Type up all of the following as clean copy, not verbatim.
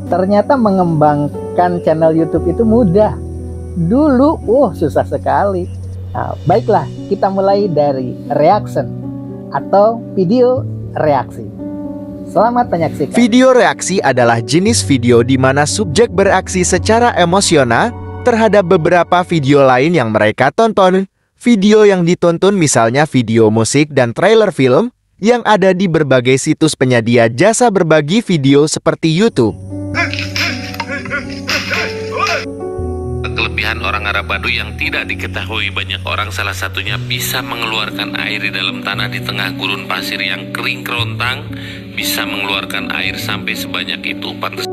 Ternyata mengembangkan channel YouTube itu mudah. Dulu, susah sekali. Nah, baiklah, kita mulai dari reaction atau video reaksi. Selamat menyaksikan. Video reaksi adalah jenis video di mana subjek bereaksi secara emosional terhadap beberapa video lain yang mereka tonton. Video yang ditonton misalnya video musik dan trailer film yang ada di berbagai situs penyedia jasa berbagi video seperti YouTube. Kelebihan orang Arab Baduy yang tidak diketahui banyak orang, salah satunya bisa mengeluarkan air di dalam tanah di tengah gurun pasir yang kering kerontang. Bisa mengeluarkan air sampai sebanyak itu. Pantas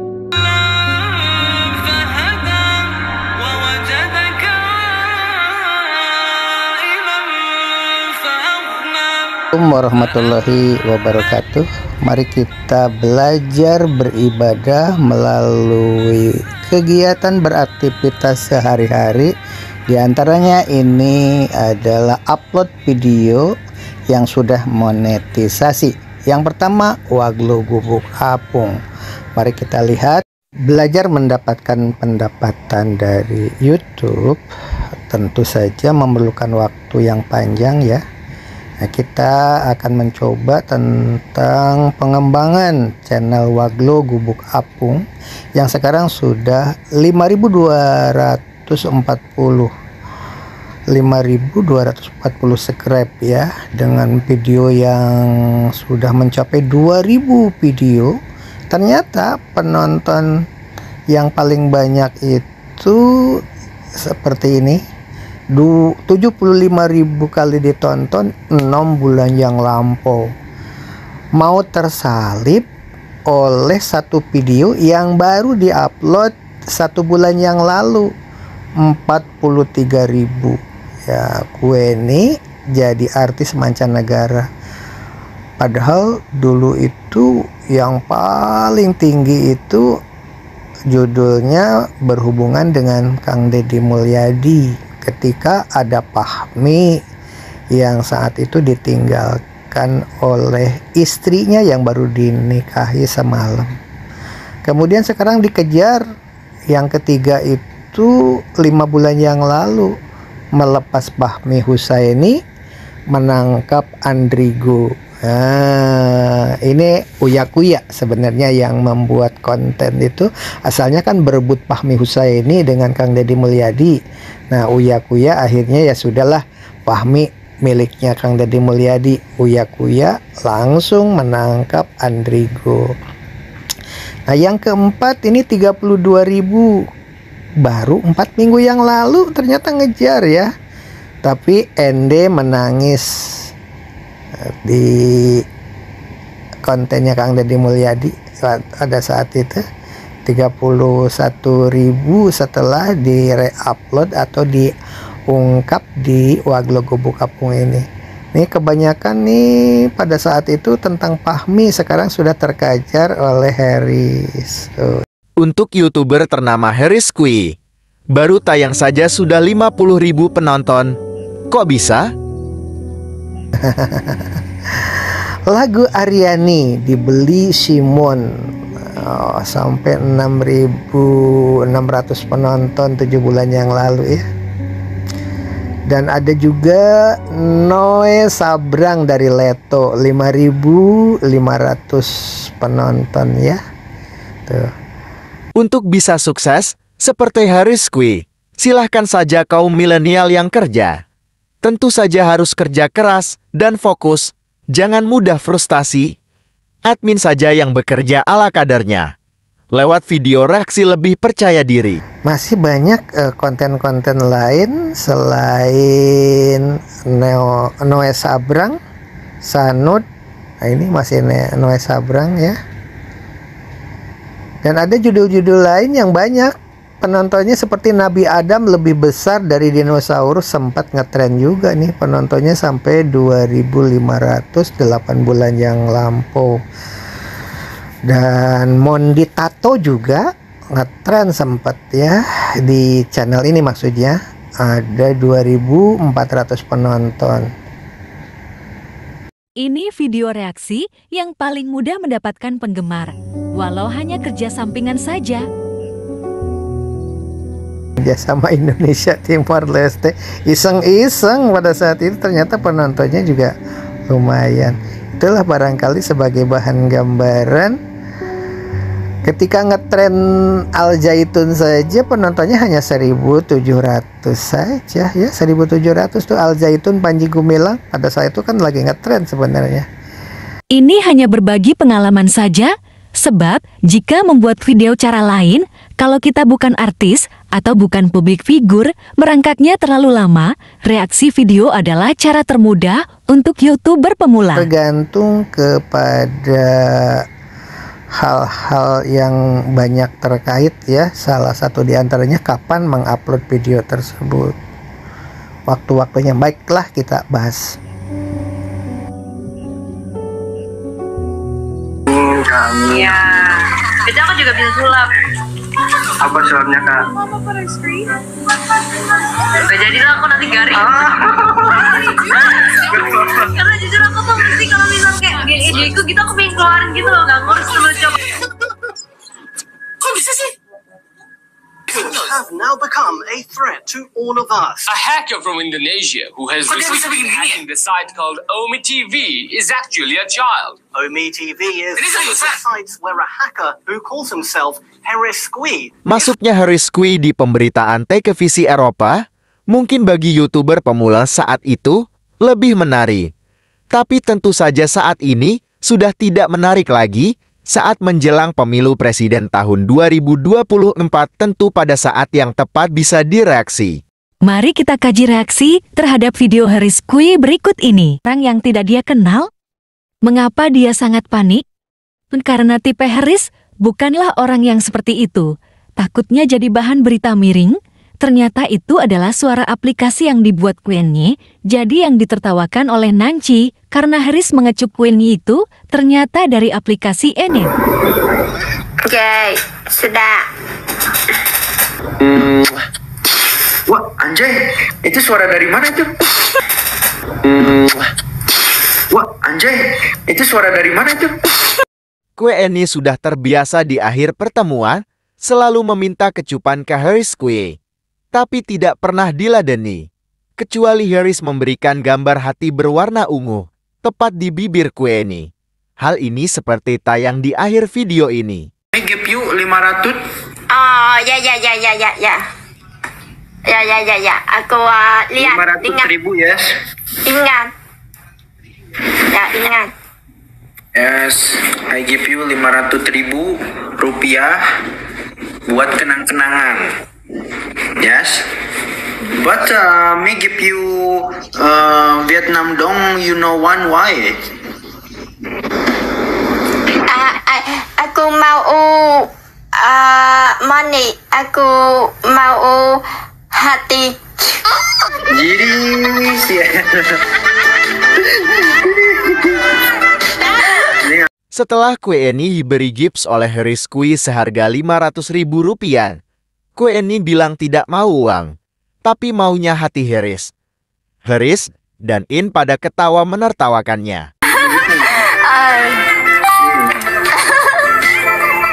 Warahmatullahi wabarakatuh. Mari kita belajar beribadah melalui kegiatan beraktivitas sehari-hari. Di antaranya ini adalah upload video yang sudah monetisasi. Yang pertama, Waglo Gubuk Apung. Mari kita lihat. Belajar mendapatkan pendapatan dari YouTube tentu saja memerlukan waktu yang panjang ya. Nah, kita akan mencoba tentang pengembangan channel Waglo Gubuk Apung yang sekarang sudah 5.240 subscribe ya, dengan video yang sudah mencapai 2.000 video. Ternyata penonton yang paling banyak itu seperti ini, 75.000 kali ditonton 6 bulan yang lampau. Mau tersalib oleh satu video yang baru diupload 1 bulan yang lalu, 43.000. Ya, gue ini jadi artis mancanegara. Padahal dulu itu yang paling tinggi itu judulnya berhubungan dengan Kang Deddy Mulyadi, ketika ada Fahmi yang saat itu ditinggalkan oleh istrinya yang baru dinikahi semalam. Kemudian sekarang dikejar yang ketiga itu 5 bulan yang lalu, melepas Fahmi Husaini menangkap Andrigo. Nah, ini Uya Kuya sebenarnya yang membuat konten itu. Asalnya kan berebut Fahmi Husaini dengan Kang Deddy Mulyadi. Nah, Uya Kuya akhirnya ya sudahlah, Fahmi miliknya Kang Deddy Mulyadi. Uya Kuya langsung menangkap Andrigo. Nah, yang keempat ini 32.000, baru 4 minggu yang lalu ternyata ngejar ya. Tapi Ende menangis di kontennya Kang Deddy Mulyadi pada saat itu. 31.000 setelah di-re-upload atau diungkap di Waglo Gubuk Apung ini. Ini kebanyakan nih pada saat itu tentang Fahmi, sekarang sudah terkajar oleh Harris. Untuk YouTuber ternama Harris Kui, baru tayang saja sudah 50.000 penonton. Kok bisa? Lagu Aryani dibeli Simon sampai 6.600 penonton 7 bulan yang lalu ya. Dan ada juga Noe Sabrang dari Leto, 5.500 penonton ya. Tuh. Untuk bisa sukses seperti Harris Kui, silahkan saja kaum milenial yang kerja. Tentu saja harus kerja keras dan fokus, jangan mudah frustasi. Admin saja yang bekerja ala kadarnya. Lewat video reaksi lebih percaya diri. Masih banyak konten-konten lain selain Noe Sabrang, Sanud. Nah, ini masih Noe Sabrang ya. Dan ada judul-judul lain yang banyak penontonnya, seperti Nabi Adam lebih besar dari dinosaurus, sempat ngetren juga nih penontonnya sampai 2.500 8 bulan yang lampau. Dan Mondi Tato juga ngetren sempat ya di channel ini, maksudnya ada 2.400 penonton. Ini video reaksi yang paling mudah mendapatkan penggemar, walau hanya kerja sampingan saja. Kerjasama Indonesia Timor Leste, iseng-iseng pada saat itu ternyata penontonnya juga lumayan. Itulah barangkali sebagai bahan gambaran. Ketika ngetren Al Zaitun saja penontonnya hanya 1.700 saja ya, 1.700 tuh Al Zaitun Panji Gumilang pada saat itu kan lagi ngetren sebenarnya. Ini hanya berbagi pengalaman saja, sebab jika membuat video cara lain, kalau kita bukan artis atau bukan publik figur, merangkaknya terlalu lama, reaksi video adalah cara termudah untuk YouTuber pemula. Tergantung kepada hal-hal yang banyak terkait ya, salah satu diantaranya kapan mengupload video tersebut, waktu-waktunya. Baiklah kita bahas. Iya, itu aku juga bisa sulap. Apa sulapnya kak? Gak jadi lah, aku nanti garing. Karena jujur aku tuh mesti kalau misal kayak ide gitu aku pengen keluarin gitu loh, gak ngurus dulu coba. Kok bisa sih? Have now become a threat to all of us. A hacker from Indonesia who has Kok dia bisa recently begini? been hacking the site called Omi TV is actually a child. Omi TV is Ini one of the seriusan? sites where a hacker who calls himself Harris Squee Masuknya Harris Squee di pemberitaan televisi Eropa mungkin bagi YouTuber pemula saat itu lebih menarik. Tapi tentu saja saat ini sudah tidak menarik lagi saat menjelang pemilu presiden tahun 2024, tentu pada saat yang tepat bisa direaksi. Mari kita kaji reaksi terhadap video Harris Squee berikut ini. Orang yang tidak dia kenal? Mengapa dia sangat panik? Karena tipe Harris bukanlah orang yang seperti itu. Takutnya jadi bahan berita miring. Ternyata itu adalah suara aplikasi yang dibuat Queenie, jadi yang ditertawakan oleh Nancy karena Harris mengecup Queenie itu ternyata dari aplikasi ini. Oke, sudah. Wah anjay, itu suara dari mana itu? Wah anjay, itu suara dari mana itu? Queenie sudah terbiasa di akhir pertemuan selalu meminta kecupan ke Harris Squee, tapi tidak pernah diladeni. Kecuali Harris memberikan gambar hati berwarna ungu, tepat di bibir Queenie. Hal ini seperti tayang di akhir video ini. I give you 500. Oh, ya. Ya. Aku lihat, 500.000 yes. ingat. Ya, ingat. Yes, I give you 500.000 rupiah buat kenang-kenangan. Yes, but me give you Vietnam dong, you know one why? Aku mau money. Aku mau hati. Jadi sih. Setelah Queenie diberi gips oleh Harris Squee seharga Rp500.000, Queenie bilang tidak mau uang, tapi maunya hati Harris. Harris dan In pada ketawa menertawakannya.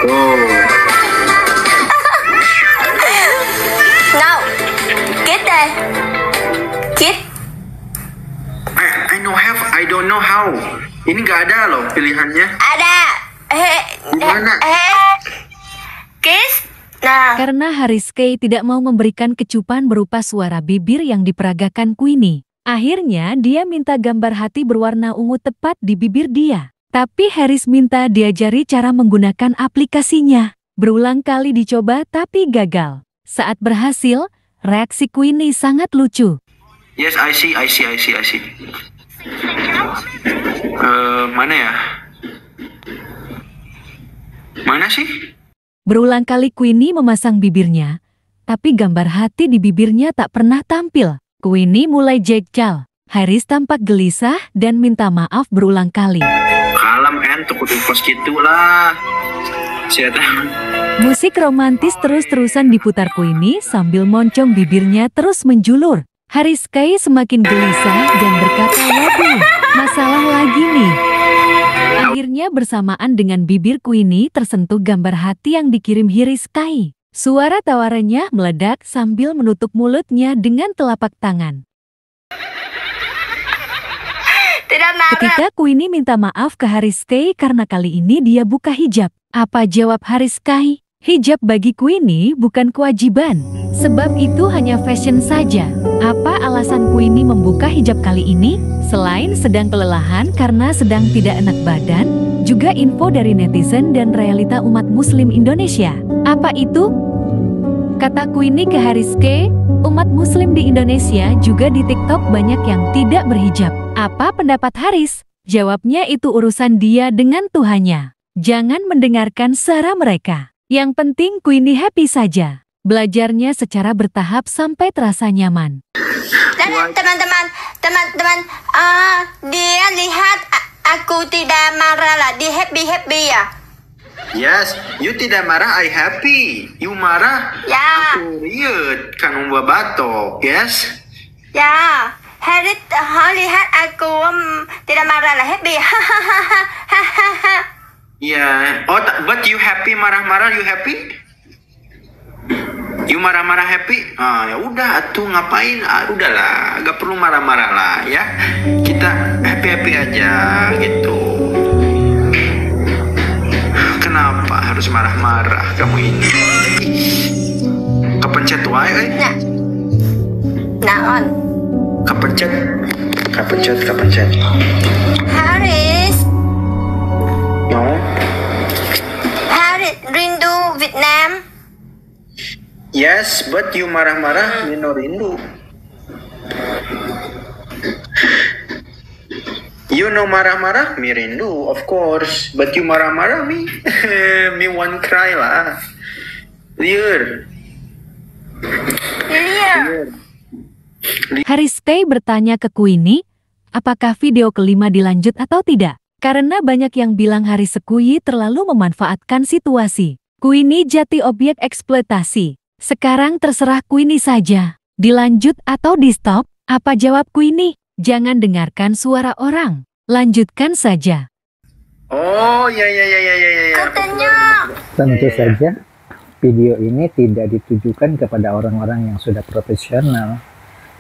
Oh, No, get there. Get. I don't know how. Ini nggak ada loh pilihannya. Ada. Gimana? Kiss. Nah. Karena Harris Squee tidak mau memberikan kecupan berupa suara bibir yang diperagakan Queenie. Akhirnya dia minta gambar hati berwarna ungu tepat di bibir dia. Tapi Harris minta diajari cara menggunakan aplikasinya. Berulang kali dicoba tapi gagal. Saat berhasil, reaksi Queenie sangat lucu. Yes, I see. Mana ya? Mana sih? Berulang kali Queenie memasang bibirnya, tapi gambar hati di bibirnya tak pernah tampil. Queenie mulai jejal. Harris tampak gelisah dan minta maaf berulang kali. Kalem tukut pos gitulah. Siapa? Musik romantis terus-terusan diputar Queenie sambil moncong bibirnya terus menjulur. Harris Squee semakin gelisah dan berkata, "Waduh, Masalah lagi nih. Akhirnya bersamaan dengan bibir Queenie tersentuh gambar hati yang dikirim Rizky. Suara tawarannya meledak sambil menutup mulutnya dengan telapak tangan. Tidak marah. Ketika Queenie minta maaf ke Rizky karena kali ini dia buka hijab. Apa jawab Rizky? Hijab bagi Queenie bukan kewajiban, sebab itu hanya fashion saja. Apa alasan Queenie membuka hijab kali ini? Selain sedang kelelahan karena sedang tidak enak badan, juga info dari netizen dan realita umat muslim Indonesia. Apa itu? Kata Queenie ke Rizky, umat muslim di Indonesia juga di TikTok banyak yang tidak berhijab. Apa pendapat Haris? Jawabnya itu urusan dia dengan Tuhannya. Jangan mendengarkan suara mereka. Yang penting Queenie happy saja. Belajarnya secara bertahap sampai terasa nyaman. Teman-teman, dia lihat aku tidak marah lah, dia happy ya. Yes, you tidak marah, I happy. You marah, Ya, aku riut, kan membuat batok, yes? ya. Haris lihat aku tidak marah lah, happy. Hahaha. Ya, oh, but you happy marah-marah, you happy? You marah-marah happy? Ah, ya udah, tuh ngapain? Ah, udahlah, gak perlu marah-marah lah, ya. Kita happy-happy aja, gitu. Kenapa harus marah-marah kamu ini? Kepencet wae, Naon? Kepencet. Haris, No? Haris rindu Vietnam. Yes, but you marah-marah, Nino rindu. You know marah-marah, me rindu, of course. But you marah-marah, me, me one cry lah. Liur. Liar. Rizky bertanya ke Queenie, apakah video kelima dilanjut atau tidak? Karena banyak yang bilang Rizky terlalu memanfaatkan situasi. Queenie jati objek eksploitasi. Sekarang terserah Queenie saja. Dilanjut atau di stop? Apa jawab Queenie? Jangan dengarkan suara orang. Lanjutkan saja. Oh, ya. Katanya. Tentu saja video ini tidak ditujukan kepada orang-orang yang sudah profesional,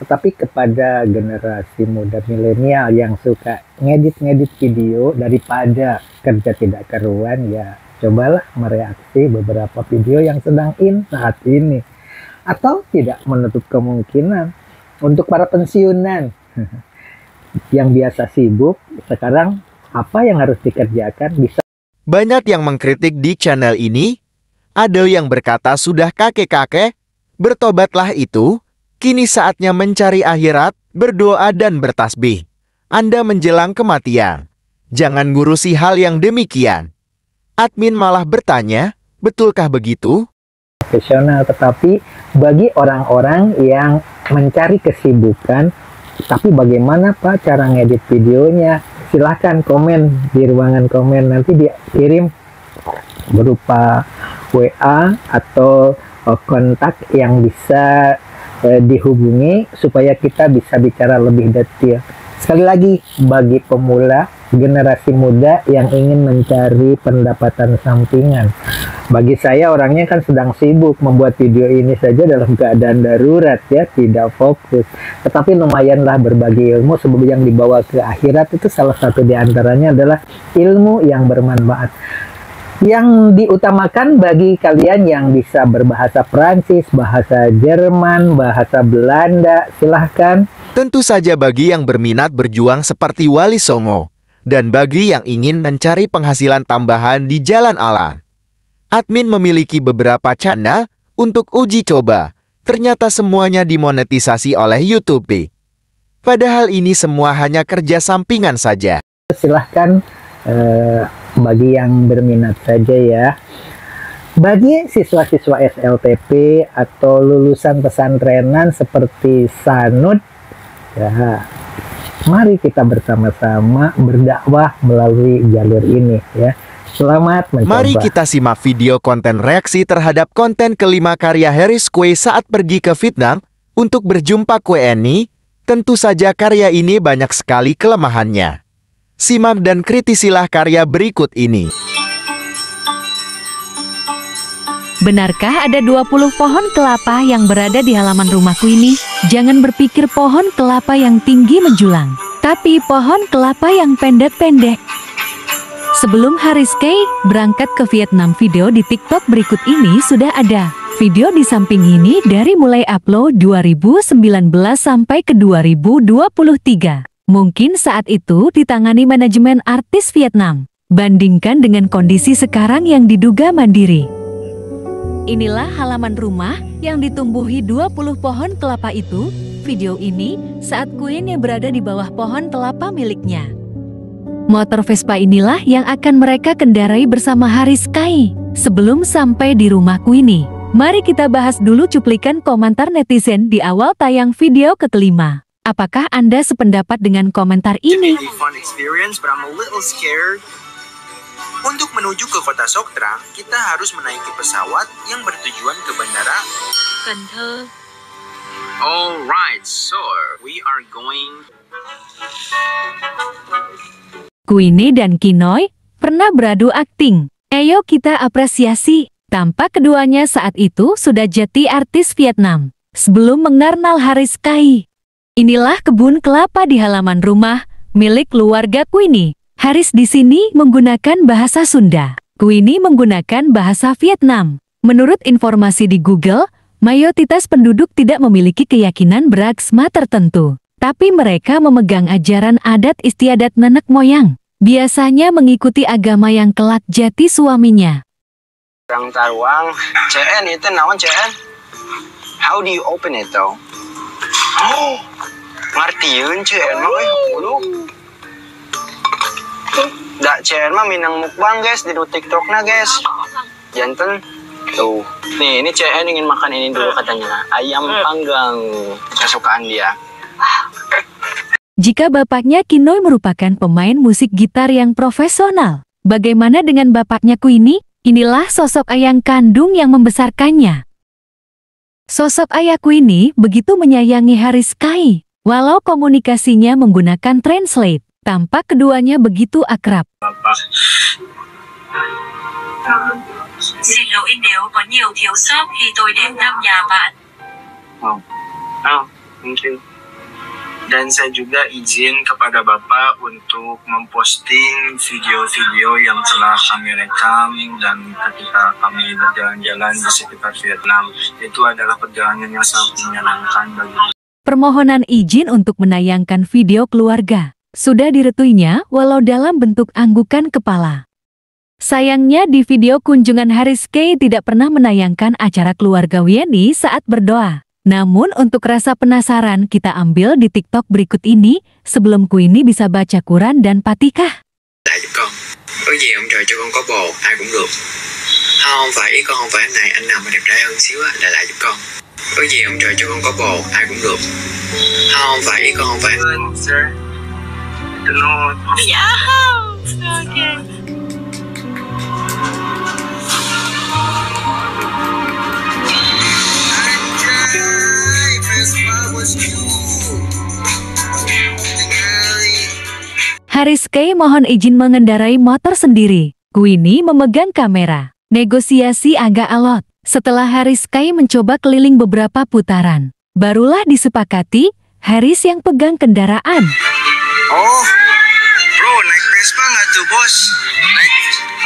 tetapi kepada generasi muda milenial yang suka ngedit-ngedit video daripada kerja tidak keruan. Ya, cobalah mereaksi beberapa video yang sedang in saat ini. Atau tidak menutup kemungkinan untuk para pensiunan yang biasa sibuk, sekarang apa yang harus dikerjakan bisa. Banyak yang mengkritik di channel ini. Ada yang berkata sudah kakek-kakek, bertobatlah itu. Kini saatnya mencari akhirat, berdoa dan bertasbih. Anda menjelang kematian. Jangan ngurusi hal yang demikian. Admin malah bertanya, betulkah begitu? Profesional, tetapi bagi orang-orang yang mencari kesibukan, tapi bagaimana Pak cara ngedit videonya? Silahkan komen di ruangan komen, nanti dikirim berupa WA atau kontak yang bisa dihubungi supaya kita bisa bicara lebih detail. Sekali lagi, bagi pemula, generasi muda yang ingin mencari pendapatan sampingan, bagi saya orangnya kan sedang sibuk membuat video ini saja dalam keadaan darurat, ya, tidak fokus. Tetapi lumayanlah berbagi ilmu, sebab yang dibawa ke akhirat itu salah satu diantaranya adalah ilmu yang bermanfaat. Yang diutamakan bagi kalian yang bisa berbahasa Prancis, bahasa Jerman, bahasa Belanda, silahkan. Tentu saja bagi yang berminat berjuang seperti Wali Songo, dan bagi yang ingin mencari penghasilan tambahan di jalan Allah. Admin memiliki beberapa channel untuk uji coba. Ternyata semuanya dimonetisasi oleh YouTube. Padahal ini semua hanya kerja sampingan saja. Silahkan bagi yang berminat saja ya. Bagi siswa-siswa SLTP atau lulusan pesantrenan seperti Sanud, ya, mari kita bersama-sama berdakwah melalui jalur ini ya. Selamat mencoba. Mari kita simak video konten reaksi terhadap konten kelima karya Rizky saat pergi ke Vietnam untuk berjumpa Queenie. Tentu saja karya ini banyak sekali kelemahannya. Simak dan kritisilah karya berikut ini. Benarkah ada 20 pohon kelapa yang berada di halaman rumahku ini? Jangan berpikir pohon kelapa yang tinggi menjulang, tapi pohon kelapa yang pendek-pendek. Sebelum Haris K berangkat ke Vietnam, video di TikTok berikut ini sudah ada. Video di samping ini dari mulai upload 2019 sampai ke 2023. Mungkin saat itu ditangani manajemen artis Vietnam. Bandingkan dengan kondisi sekarang yang diduga mandiri. Inilah halaman rumah yang ditumbuhi 20 pohon kelapa itu. Video ini saat Queenie berada di bawah pohon kelapa miliknya. Motor Vespa inilah yang akan mereka kendarai bersama Haris K. Sebelum sampai di rumah Queenie, mari kita bahas dulu cuplikan komentar netizen di awal tayang video ke-5. Apakah Anda sependapat dengan komentar ini? Fun experience, but I'm a little scared. Untuk menuju ke kota Sok Trăng, kita harus menaiki pesawat yang bertujuan ke bandara Cần Thơ. Alright, so we are going. Queenie dan Kinoy pernah beradu akting. Ayo kita apresiasi. Tampak keduanya saat itu sudah jadi artis Vietnam. Sebelum mengenal Haris K. Inilah kebun kelapa di halaman rumah milik keluarga Queenie. Haris di sini menggunakan bahasa Sunda. Queenie menggunakan bahasa Vietnam. Menurut informasi di Google, mayoritas penduduk tidak memiliki keyakinan beragama tertentu. Tapi mereka memegang ajaran adat istiadat nenek moyang. Biasanya mengikuti agama yang kelak jati suaminya. Rang taruang. CN itu naon CN? How do you open it though? Oh, ngartieun CN mah ulu. Da CN mah minang mukbang guys di TikTok na guys. Janten tuh. Nih, ini CN ingin makan ini dulu katanya. Ayam panggang kesukaan dia. Jika bapaknya Kinoy merupakan pemain musik gitar yang profesional, bagaimana dengan bapaknya Queenie? Inilah sosok ayah kandung yang membesarkannya. Sosok ayah Queenie begitu menyayangi Haris K. Walau komunikasinya menggunakan translate, tampak keduanya begitu akrab. Xin lỗi nếu có nhiều thiếu sót khi tôi đến thăm nhà bạn. Thank you. Dan saya juga izin kepada Bapak untuk memposting video-video yang telah kami rekam dan ketika kami berjalan-jalan di sekitar Vietnam. Itu adalah perjalanan yang sangat menyenangkan bagi saya. Permohonan izin untuk menayangkan video keluarga sudah diretuinya walau dalam bentuk anggukan kepala. Sayangnya di video kunjungan Haris K tidak pernah menayangkan acara keluarga Queenie saat berdoa. Namun untuk rasa penasaran kita ambil di TikTok berikut ini sebelum Queenie bisa baca Quran dan Fatihah. Lại giúp con. Có gì ông trời cho con có bồ, ai cũng được. Không phải ý con không phải anh này, anh nào mà đẹp trai hơn xíu á, lại giúp con. Có gì ông trời cho con có bồ, ai cũng được. Không phải ý con không phải. Sir, ito no. Yeah. Okay. Haris K mohon izin mengendarai motor sendiri. Queenie memegang kamera. Negosiasi agak alot. Setelah Haris K mencoba keliling beberapa putaran, barulah disepakati Haris yang pegang kendaraan. Oh, bro, naik Vespa nggak tuh bos? Naik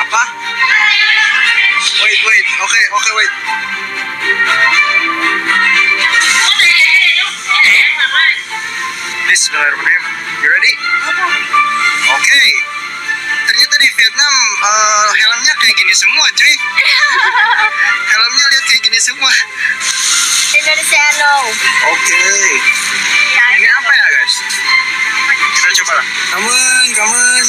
apa? Wait, wait. Bismillahirrahmanirrahim. You ready? Oke. Ternyata di Vietnam helmnya kayak gini semua, cuy. Helmnya lihat kayak gini semua. Indonesia no. Oke. Ini apa ya, guys? Kita coba lah. Come on.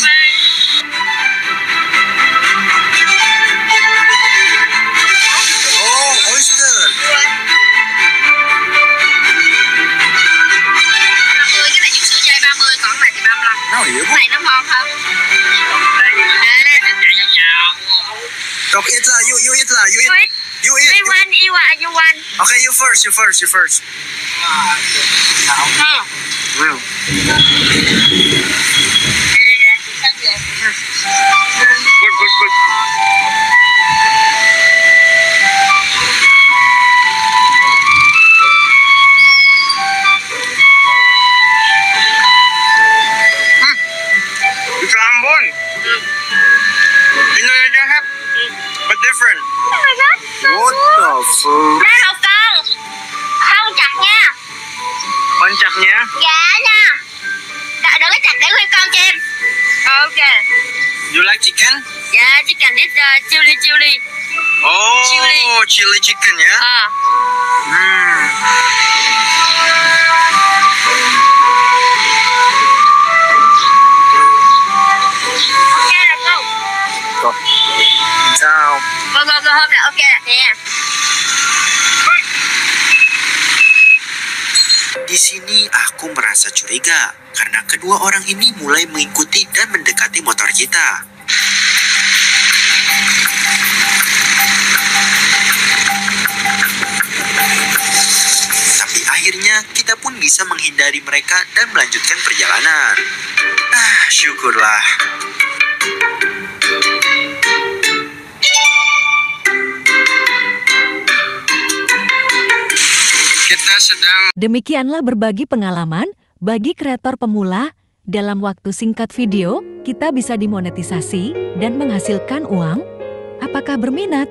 Oh, oyster. Cái này chút xíu cho 30, còn lại thì 35. Nào hiểu Cái này nó ngon hơn. Don't eat lah, you eat lah, you eat. You eat. You want. Okay, you first. Good, good, good. It's Ambon. Indonesia have, but different. What the fuck? Ra hộp con. Không chặt nha. Con chặt nhé. Dạ nha. Đừng có chặt để nguyên con cho em. Ok. You like chicken? Dạ, chicken this chili. Oh, chili chicken ya. Ok là không? Sao? Go hôm là ok là nè. Di sini aku merasa curiga karena kedua orang ini mulai mengikuti dan mendekati motor kita. Tapi akhirnya kita pun bisa menghindari mereka dan melanjutkan perjalanan. Syukurlah. Kita sedang Demikianlah berbagi pengalaman bagi kreator pemula. Dalam waktu singkat video, kita bisa dimonetisasi dan menghasilkan uang. Apakah berminat?